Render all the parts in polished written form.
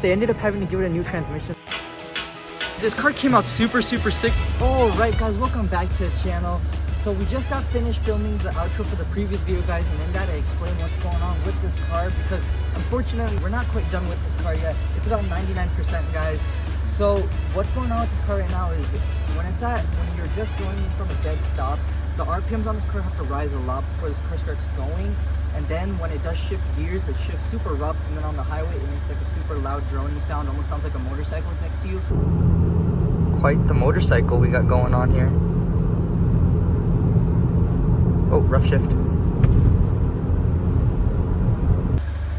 They ended up having to give it a new transmission. This car came out super sick. Alright guys, welcome back to the channel. So we just got finished filming the outro for the previous video, guys, and in that I explained what's going on with this car because unfortunately we're not quite done with this car yet. It's about 99%, guys. So what's going on with this car right now is when you're just going from a dead stop, the RPMs on this car have to rise a lot before this car starts going. And then when it does shift gears, it shifts super rough, and then on the highway it makes like a super loud droning sound, almost sounds like a motorcycle is next to you. Quite the motorcycle we got going on here. Oh, rough shift.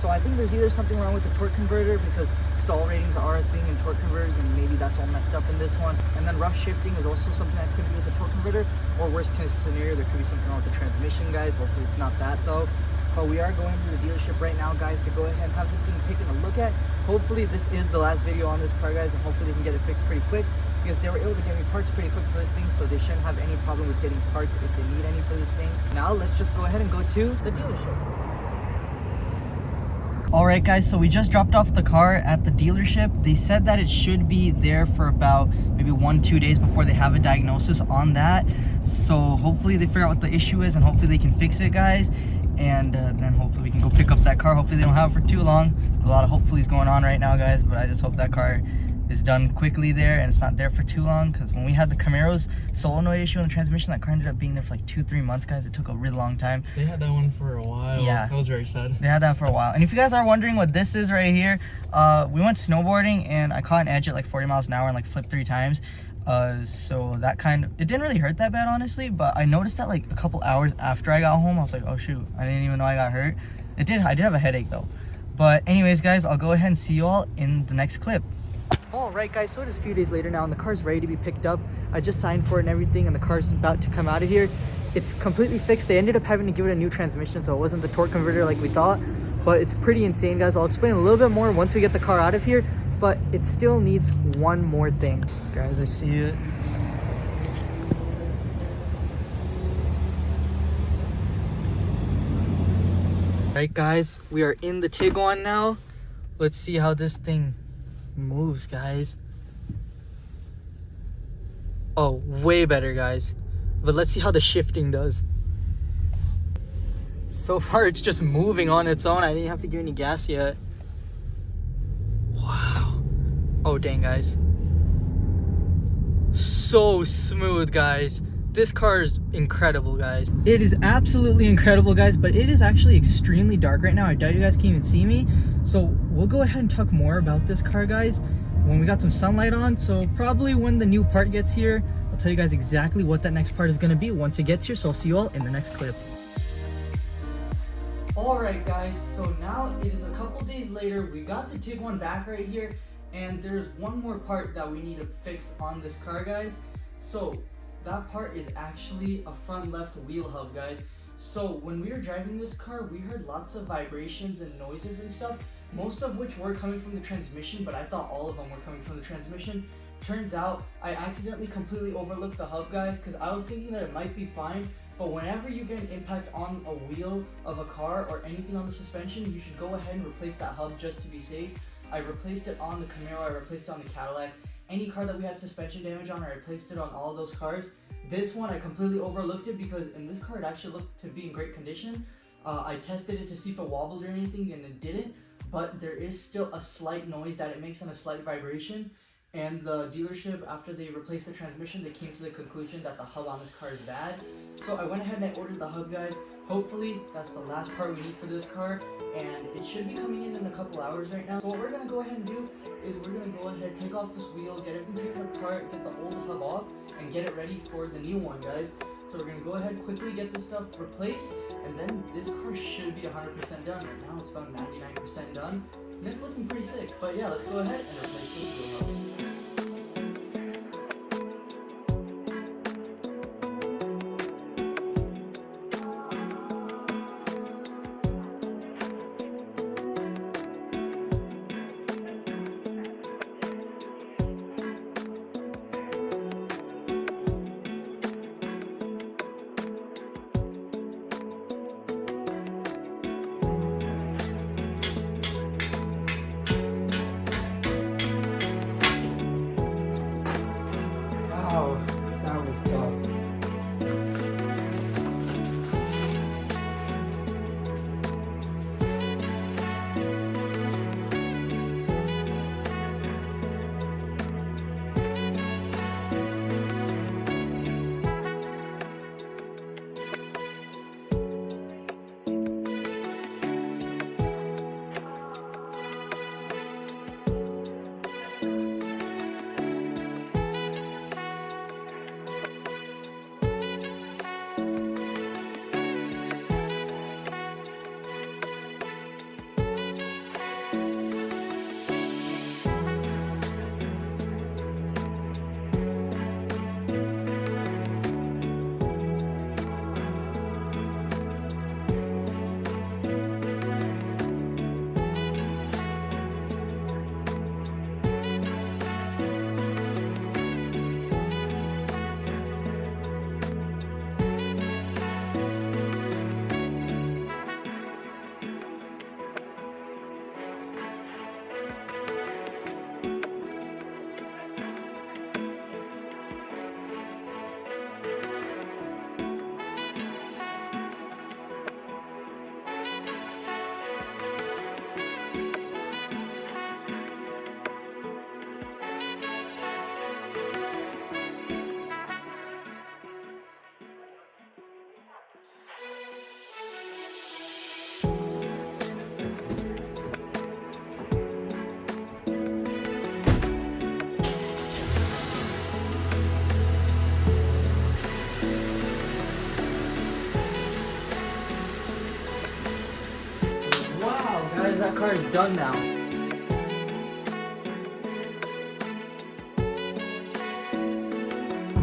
So I think there's either something wrong with the torque converter because stall ratings are a thing in torque converters and maybe that's all messed up in this one. And then rough shifting is also something that could be with the torque converter, or worst case scenario, there could be something wrong with the transmission, guys. Hopefully it's not that though. But we are going to the dealership right now, guys, to go ahead and have this thing taken a look at. Hopefully this is the last video on this car, guys, and hopefully they can get it fixed pretty quick because they were able to get me parts pretty quick for this thing, so they shouldn't have any problem with getting parts if they need any for this thing. Now let's just go ahead and go to the dealership. Alright guys, so we just dropped off the car at the dealership. They said that it should be there for about maybe 1-2 days before they have a diagnosis on that. So hopefully they figure out what the issue is and hopefully they can fix it, guys. And then hopefully we can go pick up that car. Hopefully they don't have it for too long. A lot of hopefullys going on right now, guys, but I just hope that car is done quickly there and it's not there for too long, because when we had the Camaro's solenoid issue in the transmission, that car ended up being there for like 2-3 months, guys. It took a really long time. They had that one for a while. Yeah, that was very sad. They had that for a while. And if you guys are wondering what this is right here, we went snowboarding and I caught an edge at like 40 miles an hour and like flipped 3 times. So that it didn't really hurt that bad, honestly, but I noticed that like a couple hours after I got home, I was like, oh shoot, I didn't even know I got hurt. I did have a headache though. But anyways, guys, I'll go ahead and see you all in the next clip. Alright guys, so it is a few days later now and the car's ready to be picked up. I just signed for it and everything and the car's about to come out of here. It's completely fixed. They ended up having to give it a new transmission, so it wasn't the torque converter like we thought, but it's pretty insane, guys. I'll explain a little bit more once we get the car out of here, but it still needs one more thing. Guys, I see it. Alright guys, we are in the Tiguan now. Let's see how this thing moves, guys. Oh, way better, guys. But let's see how the shifting does. So far it's just moving on its own. I didn't have to give any gas yet. Wow. Oh dang, guys. So smooth, guys. This car is incredible, guys. It is absolutely incredible, guys, but it is actually extremely dark right now. I doubt you guys can even see me. So we'll go ahead and talk more about this car, guys, when we got some sunlight on. So probably when the new part gets here, I'll tell you guys exactly what that next part is going to be once it gets here. So I'll see you all in the next clip. Alright guys, so now it is a couple days later. We got the Tiguan back right here, and there's one more part that we need to fix on this car, guys. So that part is actually a front left wheel hub, guys. So when we were driving this car, we heard lots of vibrations and noises and stuff, most of which were coming from the transmission, but I thought all of them were coming from the transmission. Turns out I accidentally completely overlooked the hub, guys, because I was thinking that it might be fine, but whenever you get an impact on a wheel of a car or anything on the suspension, you should go ahead and replace that hub just to be safe. I replaced it on the Camaro, I replaced it on the Cadillac. Any car that we had suspension damage on, I replaced it on all those cars. This one, I completely overlooked it because in this car, it actually looked to be in great condition. I tested it to see if it wobbled or anything, and it didn't. But there is still a slight noise that it makes and a slight vibration. And the dealership, after they replaced the transmission, they came to the conclusion that the hub on this car is bad. So I went ahead and I ordered the hub, guys. Hopefully, that's the last part we need for this car. And it should be coming in a couple hours right now. So what we're going to go ahead and do is we're going to go ahead, take off this wheel, get everything taken apart, get the old hub off, and get it ready for the new one, guys. So we're going to go ahead, quickly get this stuff replaced, and then this car should be 100% done. Right now it's about 99% done, and it's looking pretty sick. But yeah, let's go ahead and replace this wheel hub. car is done now.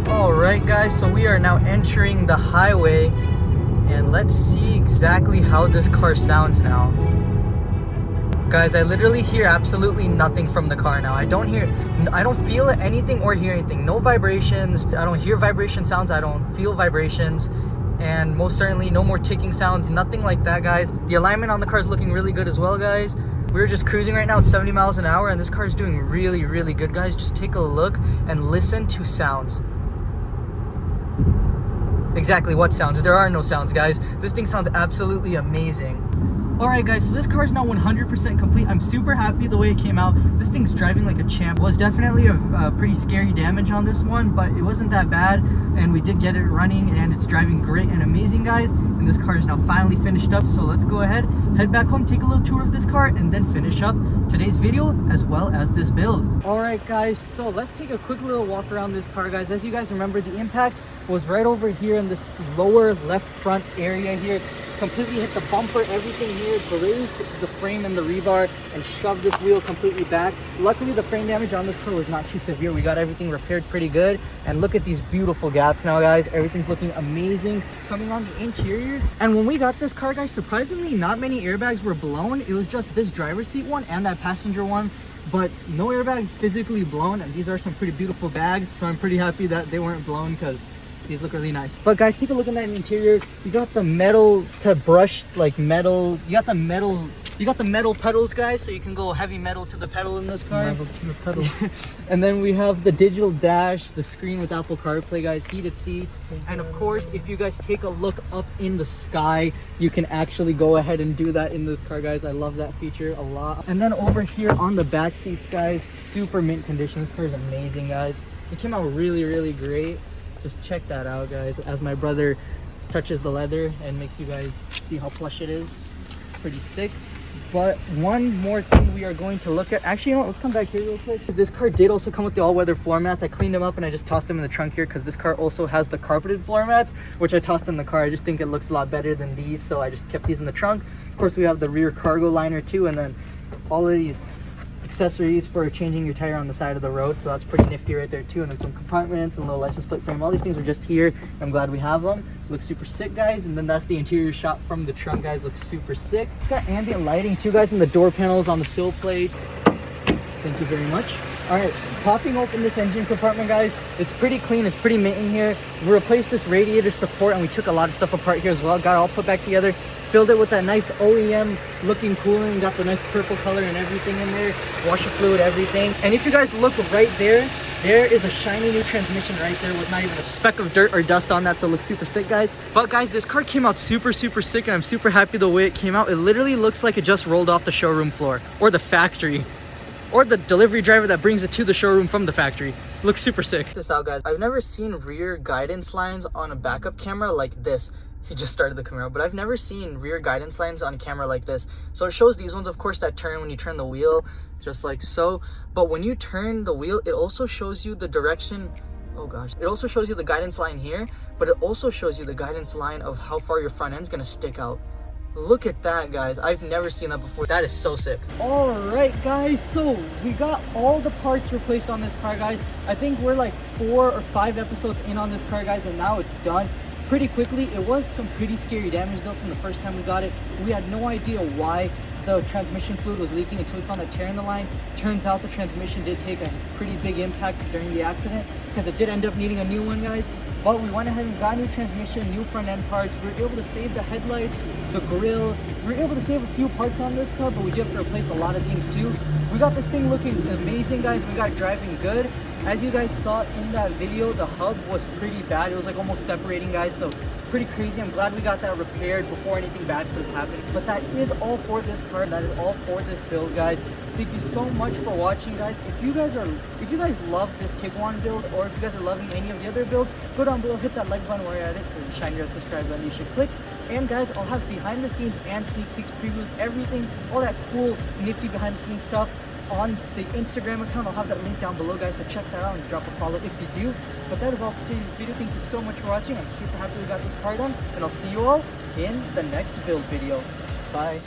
Alright guys, so we are now entering the highway and let's see exactly how this car sounds now. Guys, I literally hear absolutely nothing from the car now. I don't feel anything or hear anything. No vibrations. I don't hear vibration sounds. I don't feel vibrations. And most certainly no more ticking sounds, nothing like that, guys. The alignment on the car is looking really good as well, guys. We're just cruising right now at 70 miles an hour and this car is doing really, really good, guys. Just take a look and listen to sounds. Exactly what sounds? There are no sounds, guys. This thing sounds absolutely amazing. Alright guys, so this car is now 100% complete. I'm super happy the way it came out. This thing's driving like a champ. It was definitely a pretty scary damage on this one, but it wasn't that bad. And we did get it running and it's driving great and amazing, guys. And this car is now finally finished up. So let's go ahead, head back home, take a little tour of this car, and then finish up today's video as well as this build. Alright guys, so let's take a quick little walk around this car, guys. As you guys remember, the impact was right over here in this lower left front area here. Completely hit the bumper, everything here, grazed the frame and the rebar and shoved this wheel completely back. Luckily the frame damage on this car was not too severe. We got everything repaired pretty good. And look at these beautiful gaps now, guys. Everything's looking amazing coming on the interior. And when we got this car, guys, surprisingly not many airbags were blown. It was just this driver's seat one and that passenger one, but no airbags physically blown. And these are some pretty beautiful bags, so I'm pretty happy that they weren't blown because these look really nice. But guys, take a look at that interior. You got the metal to brush, like metal. You got the metal pedals, guys, so you can go heavy metal to the pedal in this car. Metal to the pedal. And then we have the digital dash, the screen with Apple CarPlay, guys, heated seats. And of course, if you guys take a look up in the sky, you can actually go ahead and do that in this car, guys. I love that feature a lot. And then over here on the back seats, guys, super mint condition. This car is amazing, guys. It came out really, really great. Just check that out, guys, as my brother touches the leather and makes you guys see how plush it is. It's pretty sick. But one more thing we are going to look at, actually, you know what, let's come back here real quick. This car did also come with the all-weather floor mats. I cleaned them up and I just tossed them in the trunk here because this car also has the carpeted floor mats, which I tossed in the car. I just think it looks a lot better than these, so I just kept these in the trunk. Of course, we have the rear cargo liner too, and then all of these accessories for changing your tire on the side of the road, so that's pretty nifty right there too. And then some compartments and little license plate frame. All these things are just here. I'm glad we have them. Looks super sick, guys. And then that's the interior shot from the trunk, guys. Looks super sick. It's got ambient lighting too, guys, in the door panels, on the sill plate. Thank you very much. All right, popping open this engine compartment, guys, it's pretty clean. It's pretty mint in here. We replaced this radiator support and we took a lot of stuff apart here as well. Got it all put back together. Filled it with that nice OEM looking cooling. Got the nice purple color and everything in there. Washer fluid, everything. And if you guys look right there, there is a shiny new transmission right there with not even a speck of dirt or dust on that, so it looks super sick, guys. But guys, this car came out super sick and I'm super happy the way it came out. It literally looks like it just rolled off the showroom floor or the factory, or the delivery driver that brings it to the showroom from the factory. Looks super sick. Check this out, guys. I've never seen rear guidance lines on a backup camera like this. He just started the Camaro, but I've never seen rear guidance lines on a camera like this. So it shows these ones, of course, that turn when you turn the wheel, just like so. But when you turn the wheel, it also shows you the direction. Oh gosh. It also shows you the guidance line here, but it also shows you the guidance line of how far your front end's gonna stick out. Look at that, guys. I've never seen that before. That is so sick. All right, guys, so we got all the parts replaced on this car, guys. I think we're like 4 or 5 episodes in on this car, guys, and now it's done pretty quickly. It was some pretty scary damage though from the first time we got it. We had no idea why the transmission fluid was leaking until we found a tear in the line. Turns out the transmission did take a pretty big impact during the accident because it did end up needing a new one, guys. But we went ahead and got new transmission, new front end parts. We were able to save the headlights, the grille. We were able to save a few parts on this car, but we do have to replace a lot of things too. We got this thing looking amazing, guys. We got driving good. As you guys saw in that video, the hub was pretty bad. It was like almost separating, guys, so pretty crazy. I'm glad we got that repaired before anything bad could have happened. But that is all for this car. That is all for this build, guys. Thank you so much for watching, guys. If you guys love this Tiguan build, or if you guys are loving any of the other builds, go down below, hit that like button while you're at it, or the shiny red subscribe button you should click. And guys, I'll have behind the scenes and sneak peeks, previews, everything, all that cool nifty behind the scenes stuff on the Instagram account. I'll have that link down below, guys, so check that out and drop a follow if you do. But that is all for today's video. Thank you so much for watching. I'm super happy we got this car done, and I'll see you all in the next build video. Bye.